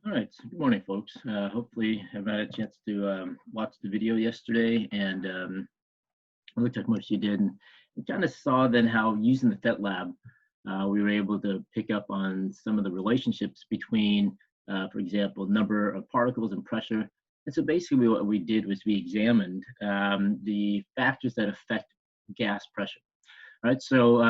All right, so good morning, folks. Hopefully, I've had a chance to watch the video yesterday, and it looked like most of you did. And we kind of saw then how using the FET lab, we were able to pick up on some of the relationships between, for example, number of particles and pressure. And so basically, what we did was we examined the factors that affect gas pressure. All right, so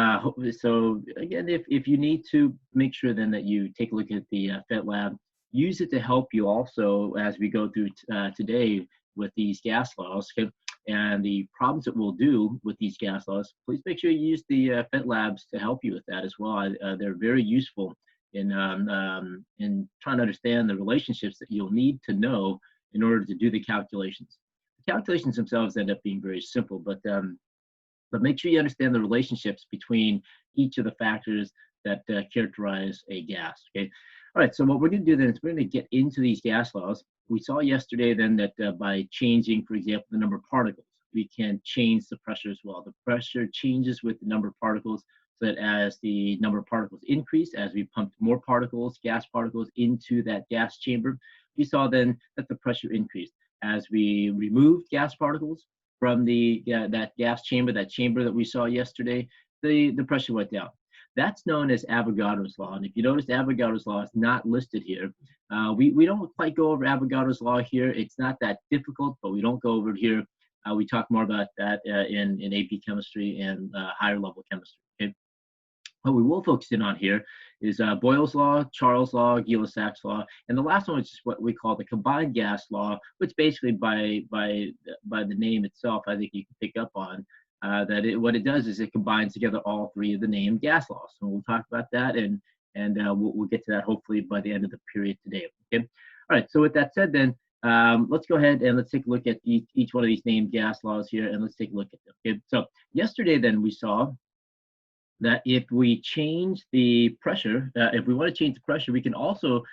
so again, if you need to make sure then that you take a look at the FET lab, use it to help you also as we go through today with these gas laws, okay, and the problems that we'll do with these gas laws. Please make sure you use the FET labs to help you with that as well. They're very useful in trying to understand the relationships that you'll need to know in order to do the calculations. The calculations themselves end up being very simple, but make sure you understand the relationships between each of the factors that characterize a gas. Okay. All right. So what we're going to do then is we're going to get into these gas laws. We saw yesterday then that by changing, for example, the number of particles, we can change the pressure as well. The pressure changes with the number of particles, so that as the number of particles increase, as we pumped more particles, gas particles into that gas chamber, we saw then that the pressure increased. As we removed gas particles from that gas chamber, that chamber that we saw yesterday, the pressure went down. That's known as Avogadro's law. And if you notice, Avogadro's law is not listed here. We don't quite go over Avogadro's law here. It's not that difficult, but we don't go over it here. We talk more about that in AP chemistry and higher level chemistry. Okay? What we will focus in on here is Boyle's law, Charles' law, Gay-Lussac's law, and the last one is just what we call the combined gas law, which basically by the name itself, I think you can pick up on what it does is it combines together all three of the named gas laws. So we'll talk about that, and we'll get to that hopefully by the end of the period today. Okay. All right. So with that said, then let's go ahead and let's take a look at each one of these named gas laws here, and let's take a look at them. Okay. So yesterday, then we saw that if we change the pressure, if we want to change the pressure, we can also,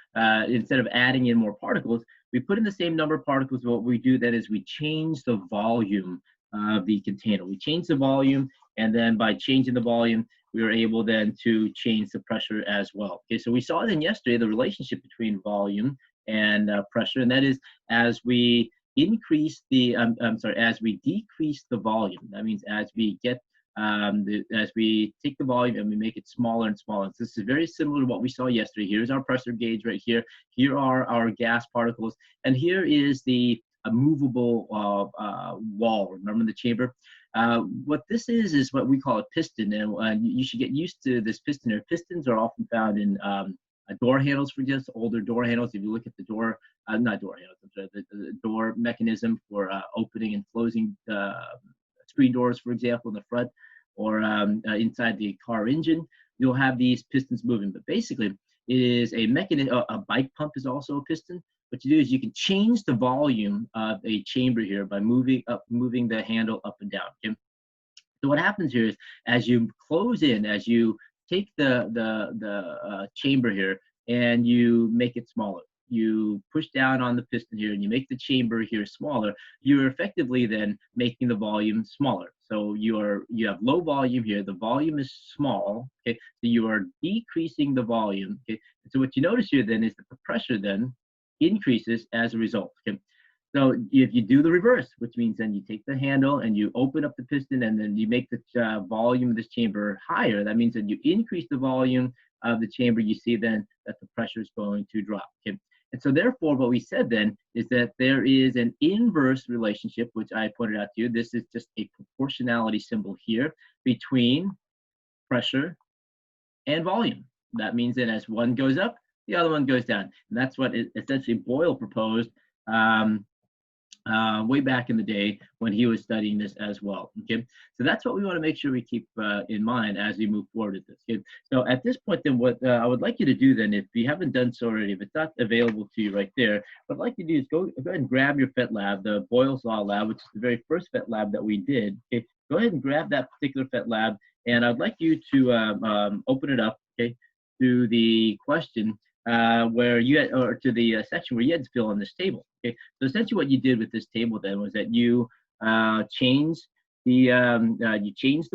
instead of adding in more particles, we put in the same number of particles. What we do then is we change the volume of the container. We change the volume, and then by changing the volume, we were able then to change the pressure as well. Okay, so we saw then yesterday the relationship between volume and pressure, and that is as we increase the, as we decrease the volume, that means as we get as we take the volume and we make it smaller and smaller. So this is very similar to what we saw yesterday. Here's our pressure gauge right here. Here are our gas particles. And here is the movable wall. Remember the chamber? What this is what we call a piston. And you should get used to this piston here. Pistons are often found in door handles, for just older door handles. If you look at the door, not door handles, the door mechanism for opening and closing screen doors, for example, in the front, or inside the car engine, you'll have these pistons moving. But basically, it is a mechanism. A bike pump is also a piston. What you do is you can change the volume of a chamber here by moving the handle up and down. Okay? So what happens here is as you close in, as you take the chamber here and you make it smaller, you push down on the piston here and you make the chamber here smaller, you're effectively then making the volume smaller. So you have low volume here, the volume is small, okay? So you are decreasing the volume, okay? And so what you notice here then is that the pressure then increases as a result, okay? So if you do the reverse, which means then you take the handle and you open up the piston and then you make the volume of this chamber higher, that means that you increase the volume of the chamber, you see then that the pressure is going to drop, okay? And so therefore, what we said then is that there is an inverse relationship, which I pointed out to you. This is just a proportionality symbol here between pressure and volume. That means that as one goes up, the other one goes down. And that's what essentially Boyle proposed way back in the day when he was studying this as well. Okay, so that's what we want to make sure we keep in mind as we move forward with this. Okay, so at this point, then what I would like you to do then, if you haven't done so already, if it's not available to you right there, what I'd like you to do is go ahead and grab your FET lab, the Boyle's Law lab, which is the very first FET lab that we did. Okay, go ahead and grab that particular FET lab, and I'd like you to open it up, okay, to the question where you had, or to the section where you had to fill in this table. Okay, so essentially what you did with this table then was that you changed the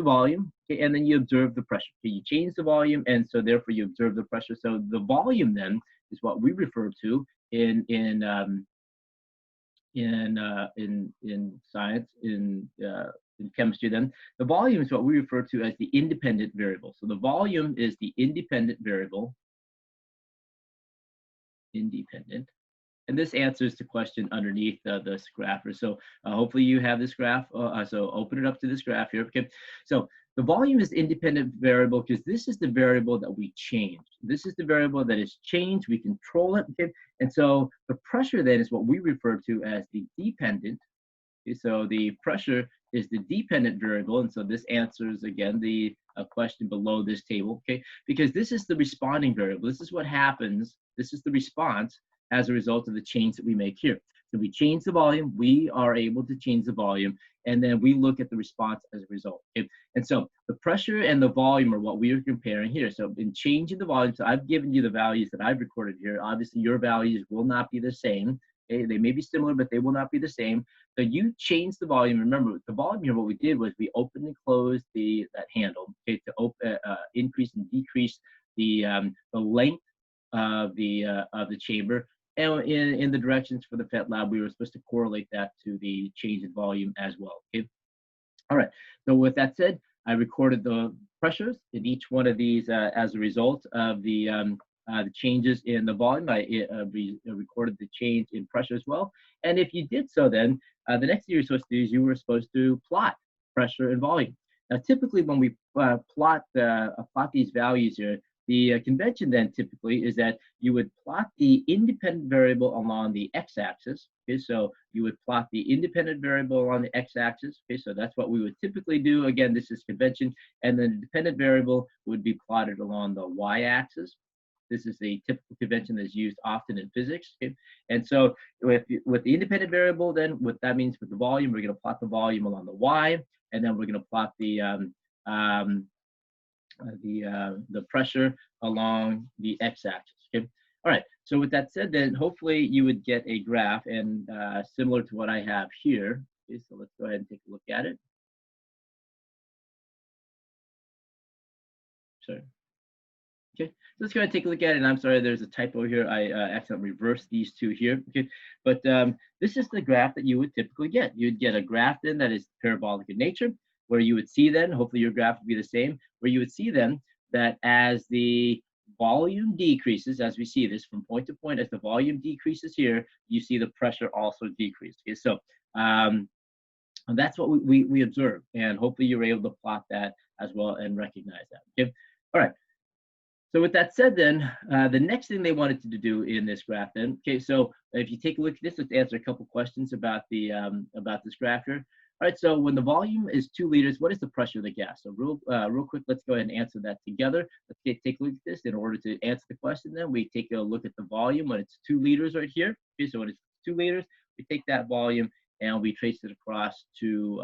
volume, okay, and then you observe the pressure. Okay, you change the volume, and so therefore you observe the pressure. So the volume then is what we refer to in science, in chemistry, then the volume is what we refer to as the independent variable. So the volume is the independent variable, independent. And this answers the question underneath this graph. So hopefully you have this graph. So open it up to this graph here. Okay. So the volume is independent variable because this is the variable that we change. This is the variable that is changed. We control it. Okay. And so the pressure then is what we refer to as the dependent. Okay, so the pressure is the dependent variable. And so this answers, again, the question below this table. Okay. Because this is the responding variable. This is what happens. This is the response as a result of the change that we make here. So we change the volume, we are able to change the volume, and then we look at the response as a result. Okay? And so the pressure and the volume are what we are comparing here. So in changing the volume, so I've given you the values that I've recorded here. Obviously, your values will not be the same. Okay? They may be similar, but they will not be the same. So you change the volume. Remember, with the volume here, what we did was we opened and closed that handle, okay, to increase and decrease the length of the chamber. And in the directions for the PhET lab, we were supposed to correlate that to the change in volume as well. Okay. All right. So with that said, I recorded the pressures in each one of these as a result of the changes in the volume. I recorded the change in pressure as well. And if you did so, then the next thing you're supposed to do is you were supposed to plot pressure and volume. Now, typically when we plot these values here, the convention then typically is that you would plot the independent variable along the x-axis. Okay, so you would plot the independent variable on the x-axis. Okay, so that's what we would typically do. Again, this is convention, and then the dependent variable would be plotted along the y-axis. This is a typical convention that's used often in physics. Okay? And so with the independent variable, then what that means with the volume, we're going to plot the volume along the y, and then we're going to plot the pressure along the x-axis. Okay. All right. So with that said, then hopefully you would get a graph and similar to what I have here. Okay. So let's go ahead and take a look at it. Sorry. Okay. So let's go ahead and take a look at it. And I'm sorry, there's a typo here. I accidentally reversed these two here. Okay. But this is the graph that you would typically get. You'd get a graph then that is parabolic in nature, where you would see then, hopefully your graph would be the same, where you would see then that as the volume decreases, as we see this from point to point, as the volume decreases here, you see the pressure also decrease. Okay, so and that's what we observe, and hopefully you're able to plot that as well and recognize that. Okay, all right. So with that said, then the next thing they wanted to do in this graph, then, okay, so if you take a look at this, let's answer a couple questions about this graph here. All right, so when the volume is 2 liters, what is the pressure of the gas? So real quick, let's go ahead and answer that together. Let's take a look at this. In order to answer the question, then we take a look at the volume when it's 2 liters right here. Okay, so when it's 2 liters, we take that volume and we trace it across to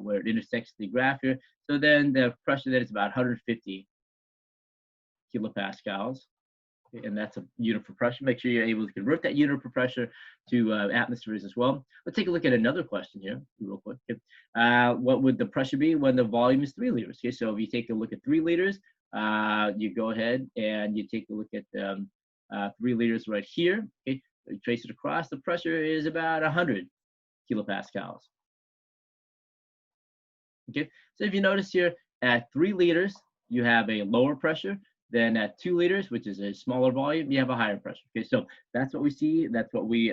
where it intersects the graph here. So then the pressure then is about 150 kilopascals, and that's a unit for pressure. Make sure you're able to convert that unit for pressure to atmospheres as well. Let's take a look at another question here, real quick. What would the pressure be when the volume is 3 liters? Okay, so if you take a look at 3 liters, you go ahead and you take a look at 3 liters right here. Okay, you trace it across. The pressure is about 100 kilopascals. Okay, so if you notice here, at 3 liters, you have a lower pressure. Then at 2 liters, which is a smaller volume, you have a higher pressure. Okay, so that's what we see. That's what we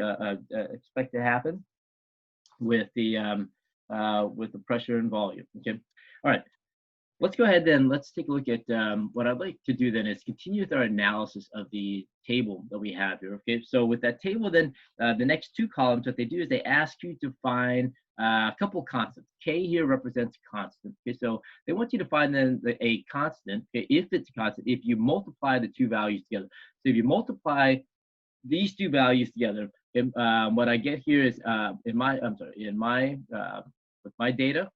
expect to happen with the pressure and volume. Okay, all right. Let's go ahead then. Let's take a look at what I'd like to do then is continue with our analysis of the table that we have here. Okay, so with that table, then the next 2 columns, what they do is they ask you to find a couple constants. K here represents constant. Okay, so they want you to find then a constant. Okay, if it's a constant, if you multiply the 2 values together. So if you multiply these 2 values together, what I get here is with my data.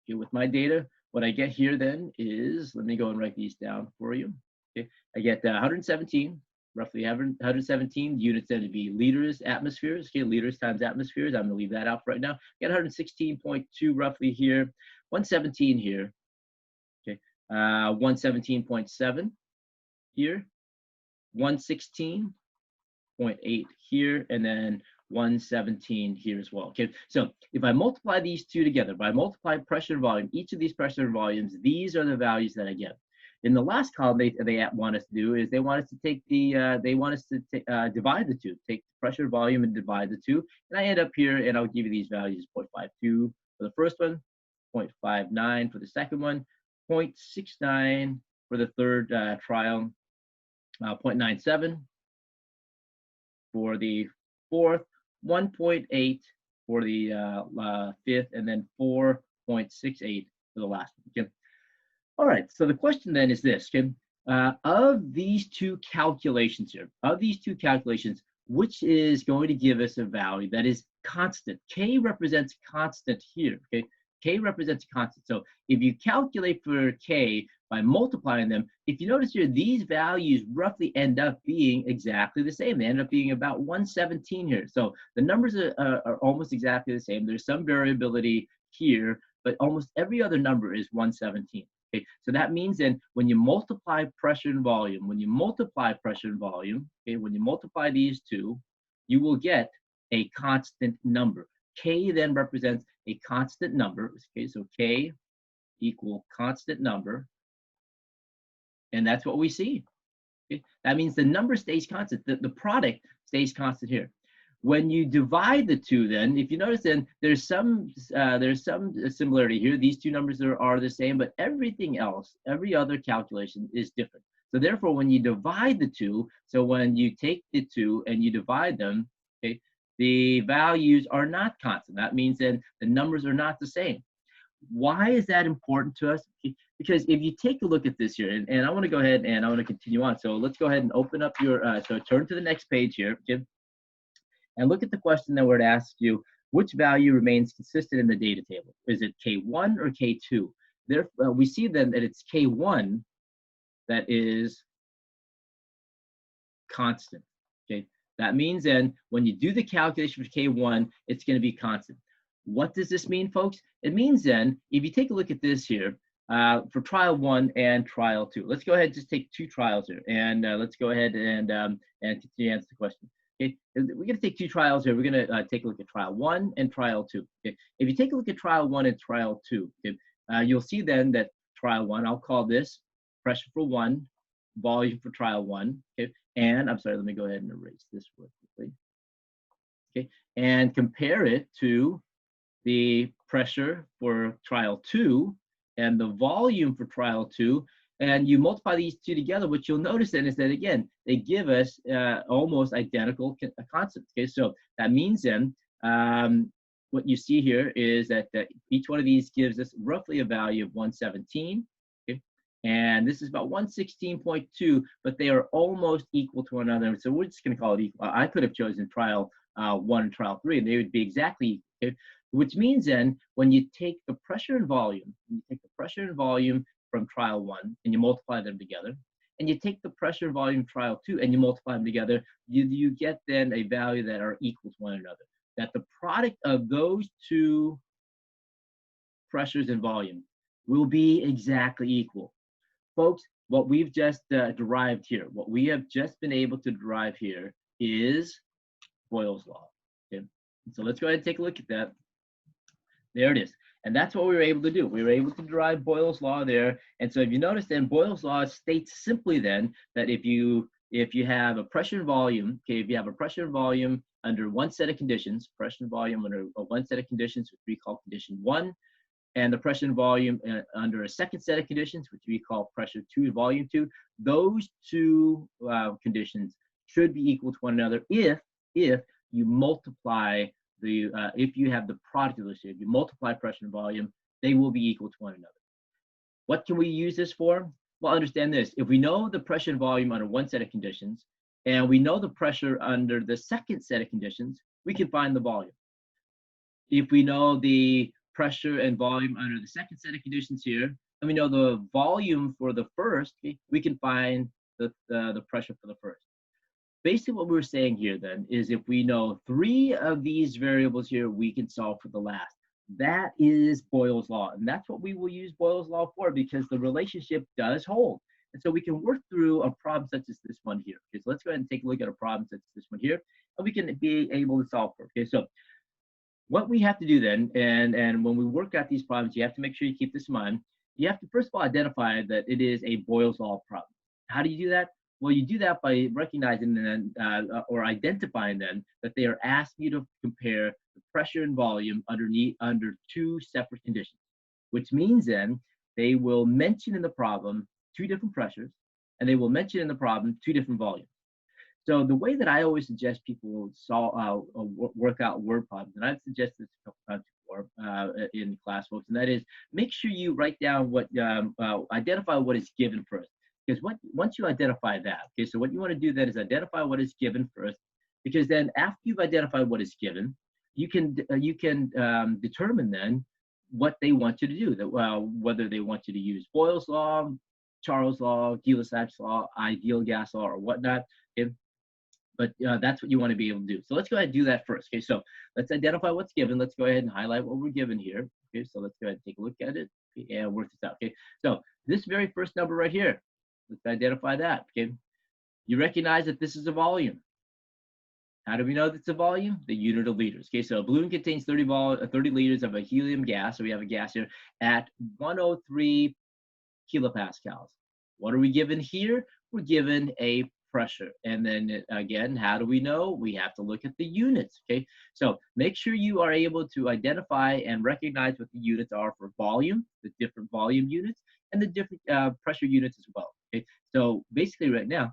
Okay, with my data, what I get here then is, let me go and write these down for you. Okay, I get 117, roughly 117 units then to be liters, atmospheres. Okay, liters times atmospheres. I'm gonna leave that out for right now. I get 116.2 roughly here, 117 here. Okay, 117.7 here, 116, 0.8 here, and then 117 here as well. Okay, so if I multiply these two together, if I multiply pressure and volume, each of these pressure and volumes, these are the values that I get. In the last column, they want us to do is they want us to take the divide the two, take pressure, volume, and divide the two, and I end up here, and I'll give you these values: 0.52 for the first one, 0.59 for the second one, 0.69 for the third trial, 0.97 for the fourth, 1.8 for the fifth, and then 4.68 for the last one. Okay. All right, so the question then is this, okay? Of these two calculations here, which is going to give us a value that is constant? K represents constant here, okay? K represents constant. So if you calculate for K by multiplying them, if you notice here, these values roughly end up being exactly the same. They end up being about 117 here. So the numbers are almost exactly the same. There's some variability here, but almost every other number is 117. Okay, so that means then when you multiply pressure and volume, okay, when you multiply these two, you will get a constant number. K then represents a constant number. Okay, so K equal constant number, and that's what we see. Okay, that means the number stays constant. The product stays constant here. When you divide the two, then, if you notice, then there's some similarity here. These two numbers are the same, but everything else, every other calculation is different. So therefore, when you divide the two, so when you take the two and you divide them, okay, the values are not constant. That means then the numbers are not the same. Why is that important to us? Because if you take a look at this here, and I want to go ahead and I want to continue on. So let's go ahead and open up your, so turn to the next page here. Okay? And look at the question that we're to ask you, which value remains consistent in the data table? Is it K1 or K2? There, we see then that it's K1 that is constant, okay? That means then when you do the calculation for K1, it's gonna be constant. What does this mean, folks? It means then, if you take a look at this here, for trial 1 and trial 2, let's go ahead and just take 2 trials here, and let's go ahead and continue to answer the question. Okay, we're going to take 2 trials here. We're going to take a look at trial 1 and trial 2. Okay, if you take a look at trial 1 and trial 2, okay, you'll see then that trial 1, I'll call this pressure for 1, volume for trial 1. Okay, and I'm sorry, let me go ahead and erase this real quickly. Okay, and compare it to the pressure for trial 2 and the volume for trial 2. And you multiply these two together, what you'll notice then is that, again, they give us almost identical constants. Okay, so that means then what you see here is that each one of these gives us roughly a value of 117. Okay, and this is about 116.2, but they are almost equal to one another. So we're just going to call it equal. I could have chosen trial 1 and trial 3, and they would be exactly equal. Okay? Which means then when you take the pressure and volume, from trial 1 and you multiply them together, and you take the pressure and volume trial 2 and you multiply them together, you get then a value that are equal to one another. That the product of those two pressures and volume will be exactly equal. Folks, what we've just derived here, what we have just been able to derive here is Boyle's law. Okay, so let's go ahead and take a look at that. There it is. And that's what we were able to do. We were able to derive Boyle's law there. And so if you notice then, Boyle's law states simply then that if you have a pressure and volume, okay, if you have a pressure and volume under one set of conditions, pressure and volume under one set of conditions, which we call condition 1, and the pressure and volume under a second set of conditions, which we call pressure 2 and volume 2, those two conditions should be equal to one another if you multiply if you have the product of those two, if you multiply pressure and volume, they will be equal to one another. What can we use this for? Well, understand this. If we know the pressure and volume under one set of conditions, and we know the pressure under the second set of conditions, we can find the volume. If we know the pressure and volume under the second set of conditions here, and we know the volume for the first, okay, we can find the pressure for the first. Basically what we're saying here then is if we know 3 of these variables here, we can solve for the last. That is Boyle's law, and that's what we will use Boyle's law for, because the relationship does hold. And so we can work through a problem such as this one here. Okay, so let's go ahead and take a look at a problem such as this one here, and we can be able to solve for. Okay, so what we have to do then, and when we work out these problems, you have to make sure you keep this in mind. You have to first of all identify that it is a Boyle's Law problem. How do you do that? Well, you do that by recognizing then or identifying then that they are asking you to compare the pressure and volume under two separate conditions, which means then they will mention in the problem two different pressures, and they will mention in the problem two different volumes. So the way that I always suggest people work out word problems, and I've suggested this a couple times before in class, folks, and that is make sure you write down what, identify what is given first. Because once you identify that, okay, so what you want to do then is identify what is given first, because then after you've identified what is given, you can determine then what they want you to do. That whether they want you to use Boyle's law, Charles' law, Gay-Lussac's law, ideal gas law, or whatnot. Okay? But that's what you want to be able to do. So let's go ahead and do that first. Okay, so let's identify what's given. Let's go ahead and highlight what we're given here. Okay, so let's go ahead and take a look at it, okay, and work this out. Okay, so this very first number right here, let's identify that. Okay, you recognize that this is a volume. How do we know that's a volume? The unit of liters. Okay, so a balloon contains 30 liters of a helium gas. So we have a gas here at 103 kilopascals. What are we given here? We're given a pressure. And then again, how do we know? We have to look at the units. Okay, so make sure you are able to identify and recognize what the units are for volume, the different volume units, and the different pressure units as well. Okay, so basically right now,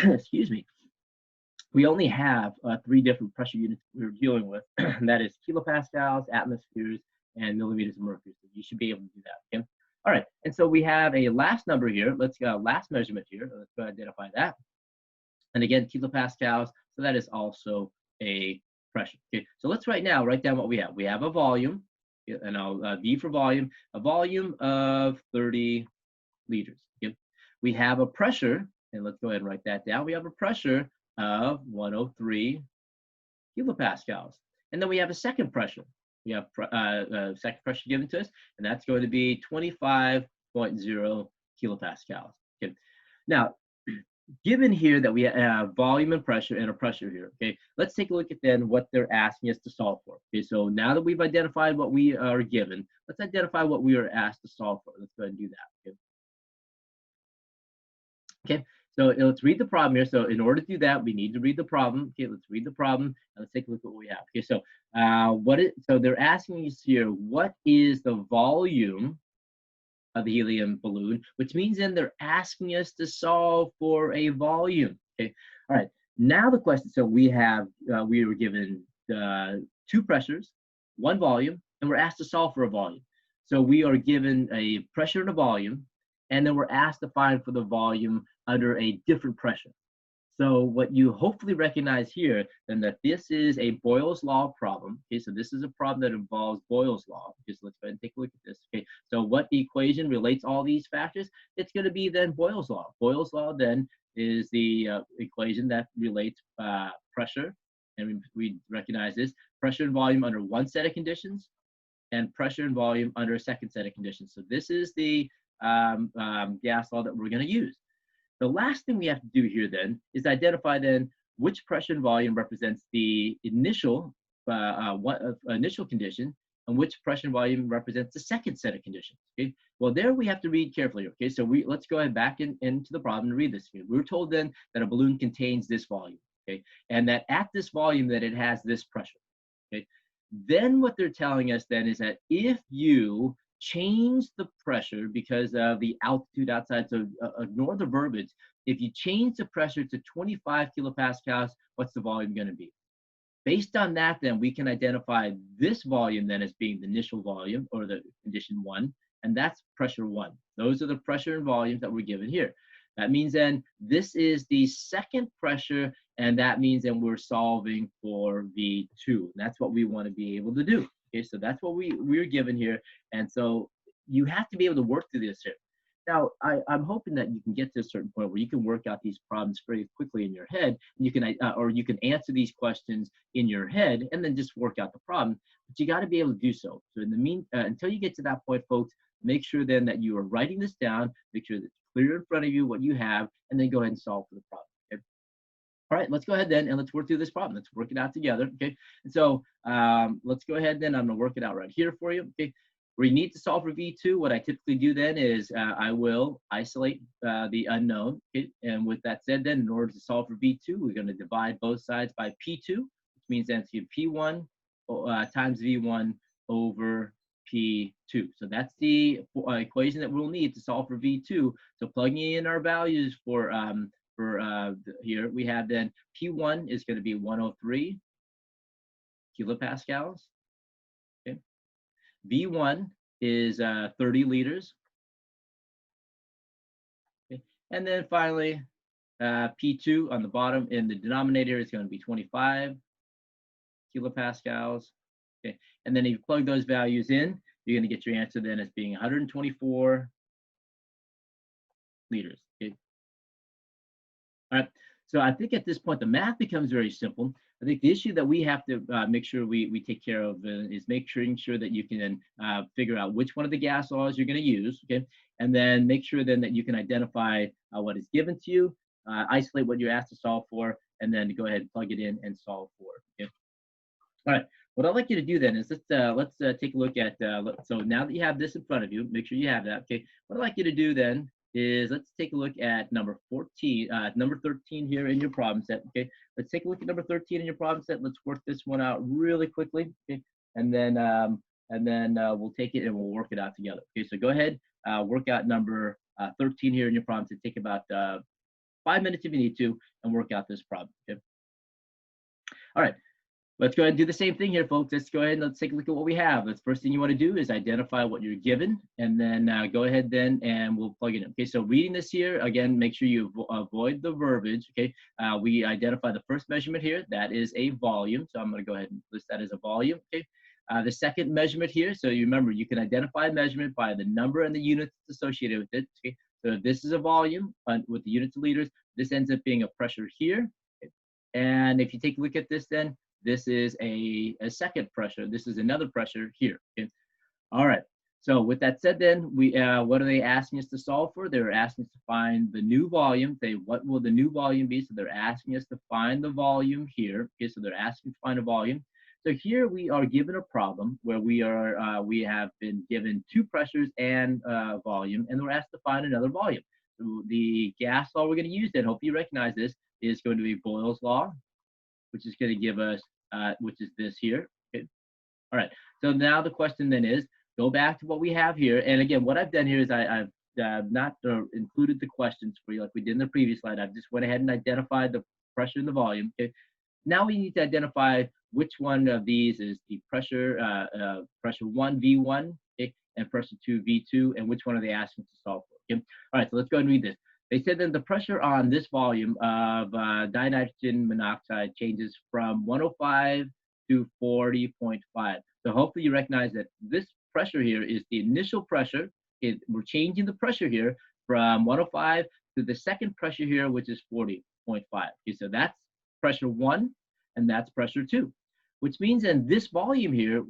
excuse me, we only have three different pressure units we're dealing with, and that is kilopascals, atmospheres, and millimeters of mercury. So you should be able to do that. Okay. All right, and so we have a last number here. Let's go last measurement here. Let's go identify that. And again, kilopascals. So that is also a pressure. Okay, so let's write down what we have. We have a volume, and I'll V for volume, a volume of 30 liters. Okay, we have a pressure, and let's go ahead and write that down. We have a pressure of 103 kilopascals, and then we have a second pressure. We have second pressure given to us, and that's going to be 25.0 kilopascals. Okay. Now, given here that we have volume and a pressure here, okay, let's take a look at then what they're asking us to solve for. Okay, so now that we've identified what we are given, let's identify what we are asked to solve for. Let's go ahead and do that. Okay. Okay. So let's read the problem here. So in order to do that, we need to read the problem. Okay, let's read the problem and let's take a look at what we have. Okay, so so they're asking us here, what is the volume of the helium balloon, which means then they're asking us to solve for a volume. Okay, all right. Now the question, so we were given two pressures, one volume, and we're asked to solve for a volume. So we are given a pressure and a volume, and then we're asked to find for the volume under a different pressure. So what you hopefully recognize here, then that this is a Boyle's Law problem. Okay, so this is a problem that involves Boyle's Law. Okay, so let's go ahead and take a look at this. Okay, so what equation relates all these factors? It's going to be then Boyle's Law. Boyle's Law then is the equation that relates pressure, and we recognize this, pressure and volume under one set of conditions, and pressure and volume under a second set of conditions. So this is the gas law that we're going to use. The last thing we have to do here then is identify then which pressure and volume represents the initial initial condition and which pressure and volume represents the second set of conditions. Okay, well there we have to read carefully. Okay, so let's go ahead back into the problem and read this. Okay? We were told then that a balloon contains this volume. Okay, and that at this volume that it has this pressure. Okay, then what they're telling us then is that if you change the pressure because of the altitude outside, so ignore the verbiage. If you change the pressure to 25 kilopascals, what's the volume going to be? Based on that, then we can identify this volume then as being the initial volume, or the condition 1, and that's pressure 1. Those are the pressure and volumes that we're given here. That means then this is the second pressure, and that means then we're solving for V2. That's what we want to be able to do. Okay, so that's what we're given here, and so you have to be able to work through this here. Now, I'm hoping that you can get to a certain point where you can work out these problems very quickly in your head, and you can or you can answer these questions in your head, and then just work out the problem. But you got to be able to do so. So in the until you get to that point, folks, make sure then that you are writing this down. Make sure that it's clear in front of you what you have, and then go ahead and solve for the problem. Okay? All right, let's go ahead then and let's work through this problem. Let's work it out together. Okay, and so let's go ahead then. I'm going to work it out right here for you. Okay, where you need to solve for V2, what I typically do then is I will isolate the unknown. Okay? And with that said, then in order to solve for V2, we're going to divide both sides by P2, which means that's P1 times V1 over P2. So that's the equation that we'll need to solve for V2. So plugging in our values for here, we have then P1 is going to be 103 kilopascals. Okay. V1 is 30 liters. Okay. And then finally, P2 on the bottom in the denominator is going to be 25 kilopascals. Okay. And then if you plug those values in, you're going to get your answer then as being 124 liters. Okay. All right. So I think at this point, the math becomes very simple. I think the issue that we have to make sure we take care of is making sure that you can figure out which one of the gas laws you're going to use, okay? And then make sure then that you can identify what is given to you, isolate what you're asked to solve for, and then go ahead and plug it in and solve for it, okay? All right. What I'd like you to do then is let's take a look at, so now that you have this in front of you, make sure you have that, okay? What I'd like you to do then is let's take a look at number 13 here in your problem set, okay? Let's take a look at number 13 in your problem set. Let's work this one out really quickly, okay? And then we'll take it and we'll work it out together. Okay, so go ahead, work out number 13 here in your problem set. Take about 5 minutes if you need to and work out this problem, okay? All right. Let's go ahead and do the same thing here, folks. Let's go ahead and let's take a look at what we have. The first thing you want to do is identify what you're given, and then go ahead then and we'll plug it in. Okay, so reading this here, again, make sure you avoid the verbiage, okay? We identify the first measurement here. That is a volume, so I'm going to go ahead and list that as a volume, okay? The second measurement here, so you remember, you can identify a measurement by the number and the units associated with it, okay? So if this is a volume with the units of liters, this ends up being a pressure here. Okay? And if you take a look at this then, this is a second pressure. This is another pressure here. Okay? All right. So with that said, then what are they asking us to solve for? They're asking us to find the new volume. What will the new volume be? So they're asking us to find the volume here. Okay. So they're asking to find a volume. So here we are given a problem where we have been given two pressures and volume, and we're asked to find another volume. So the gas law we're going to use, then hope you recognize this, is going to be Boyle's law, which is going to give us, which is this here. Okay. All right. So now the question then is, go back to what we have here. And again, what I've done here is I've not included the questions for you like we did in the previous slide. I've just went ahead and identified the pressure and the volume. Okay. Now we need to identify which one of these is the pressure, pressure 1, V1, okay, and pressure 2, V2, and which one are they asking to solve for? Okay. All right. So let's go ahead and read this. They said that the pressure on this volume of dinitrogen monoxide changes from 105 to 40.5. So hopefully you recognize that this pressure here is the initial pressure. We're changing the pressure here from 105 to the second pressure here, which is 40.5. Okay, so that's pressure 1 and that's pressure 2. Which means in this volume here,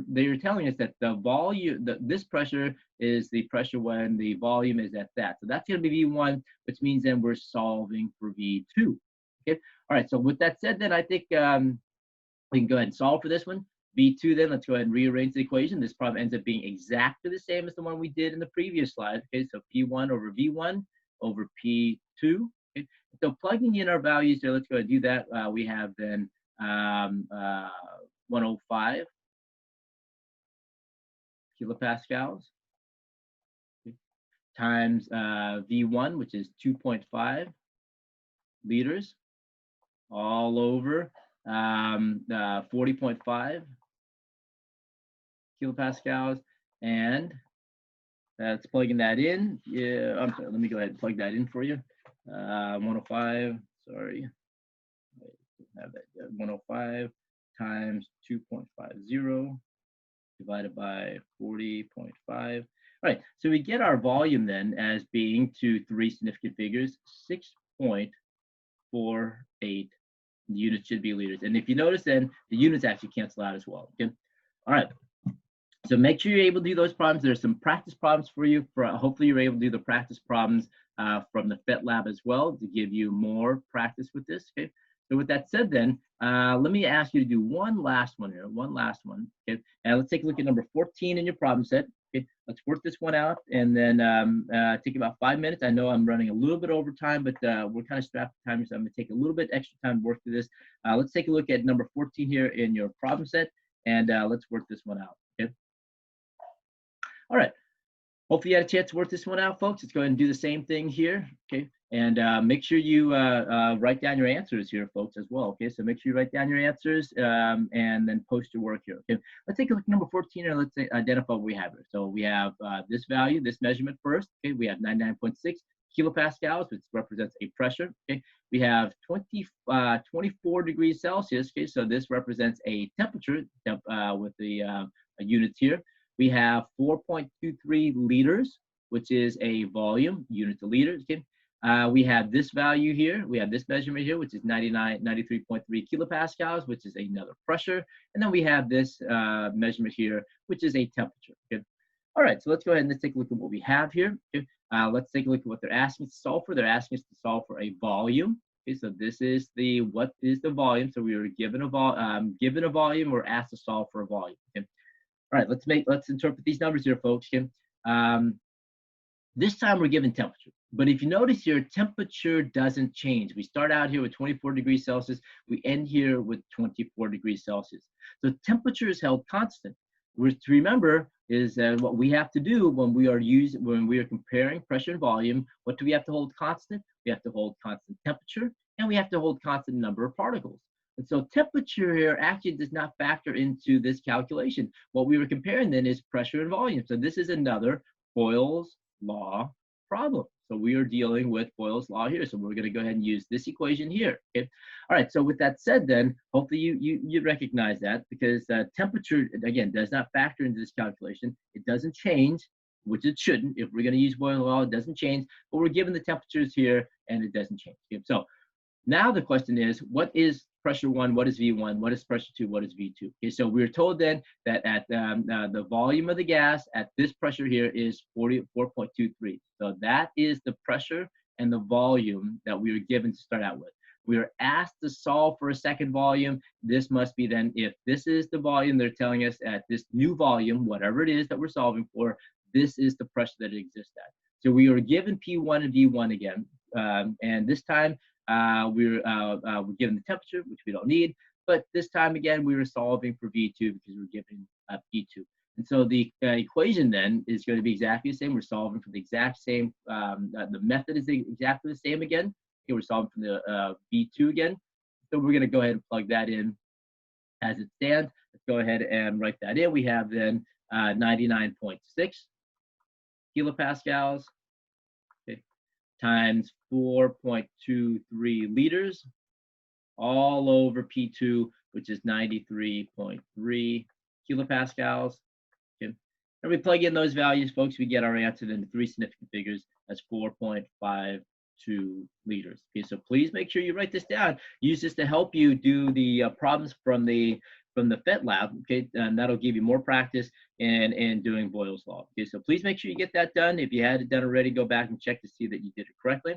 they're telling us that the volume, this pressure is the pressure when the volume is at that. So that's going to be V1, which means then we're solving for V2. Okay. All right. So with that said, then I think we can go ahead and solve for this one. V2 then, let's go ahead and rearrange the equation. This problem ends up being exactly the same as the one we did in the previous slide. Okay. So P1 over V1 over P2. Okay. So plugging in our values here, let's go ahead and do that. We have then 105 kilopascals times V1, which is 2.5 liters, all over 40.5 kilopascals, and that's plugging that in. Yeah, I'm sorry, let me go ahead and plug that in for you. 105, sorry. Have that 105 times 2.50 divided by 40.5. All right, so we get our volume then as being to three significant figures, 6.48. The units should be liters. And if you notice then, the units actually cancel out as well. Okay. All right. So make sure you're able to do those problems. There's some practice problems for you. Hopefully you're able to do the practice problems from the PhET lab as well to give you more practice with this. Okay. So with that said, then let me ask you to do one last one here. One last one. Okay. And let's take a look at number 14 in your problem set. Okay. Let's work this one out and then take about 5 minutes. I know I'm running a little bit over time, but we're kind of strapped for time, so I'm going to take a little bit extra time to work through this. Let's take a look at number 14 here in your problem set, and let's work this one out. Okay. All right. Hopefully you had a chance to work this one out, folks. Let's go ahead and do the same thing here, okay? And make sure you write down your answers here, folks, as well, okay? So make sure you write down your answers and then post your work here, okay? Let's take a look at number 14 and let's identify what we have here. So we have this value, this measurement first, okay? We have 99.6 kilopascals, which represents a pressure, okay? We have 24 degrees Celsius, okay? So this represents a temperature with the units here. We have 4.23 liters, which is a volume, unit to liters. Okay. We have this value here. We have this measurement here, which is 93.3 kilopascals, which is another pressure. And then we have this measurement here, which is a temperature. Okay. All right, so let's go ahead and let's take a look at what we have here. Okay. Let's take a look at what they're asking us to solve for. They're asking us to solve for a volume. Okay, so this is what is the volume? So we were given a volume, we're asked to solve for a volume. Okay. All right, let's interpret these numbers here, folks. Okay? This time we're given temperature, but if you notice here, temperature doesn't change. We start out here with 24 degrees Celsius. We end here with 24 degrees Celsius. So temperature is held constant. Which to remember is what we have to do when we are comparing pressure and volume. What do we have to hold constant? We have to hold constant temperature, and we have to hold constant number of particles. And so temperature here actually does not factor into this calculation. What we were comparing then is pressure and volume. So this is another Boyle's law problem. So we are dealing with Boyle's law here. So we're going to go ahead and use this equation here. Okay. All right. So with that said, then hopefully you recognize that because temperature again does not factor into this calculation. It doesn't change, which it shouldn't. If we're going to use Boyle's law, it doesn't change. But we're given the temperatures here, and it doesn't change. Okay. So now the question is, what is pressure 1? What is V1? What is pressure 2? What is V2? Okay, so we're told then that at the volume of the gas at this pressure here is 44.23. So that is the pressure and the volume that we were given to start out with. We are asked to solve for a second volume. This must be then, if this is the volume they're telling us at this new volume, whatever it is that we're solving for, this is the pressure that it exists at. So we were given P1 and V1 again, and this time we're given the temperature, which we don't need, but this time again we were solving for V2 because we're given P2. And so the equation then is going to be exactly the same. We're solving for the exact same, the method is exactly the same again. Okay, we're solving for the V2 again. So we're going to go ahead and plug that in as it stands. Let's go ahead and write that in. We have then 99.6 kilopascals, okay, times 4.23 liters all over P2, which is 93.3 kilopascals. Okay. And we plug in those values, folks, we get our answer then to 3 significant figures. That's 4.52 liters. Okay, so please make sure you write this down. Use this to help you do the problems from the PhET lab, okay, and that'll give you more practice in doing Boyle's law. Okay, so please make sure you get that done. If you had it done already, go back and check to see that you did it correctly.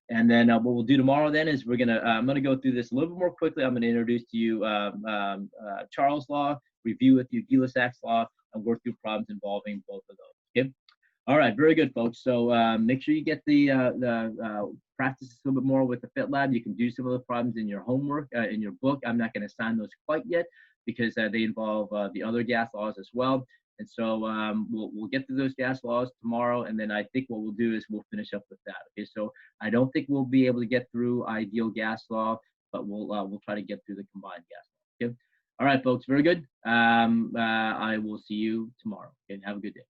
And then what we'll do tomorrow then is I'm gonna go through this a little bit more quickly. I'm gonna introduce to you Charles' law, review with you Gay-Lussac's law, and work through problems involving both of those. Okay. All right, very good, folks. So make sure you get the practice a little bit more with the PhET lab. You can do some of the problems in your homework, in your book. I'm not going to assign those quite yet because they involve the other gas laws as well. And so we'll get to those gas laws tomorrow, and then I think what we'll do is we'll finish up with that. Okay, so I don't think we'll be able to get through ideal gas law, but we'll try to get through the combined gas law. Okay. All right, folks. Very good. I will see you tomorrow. Okay. Have a good day.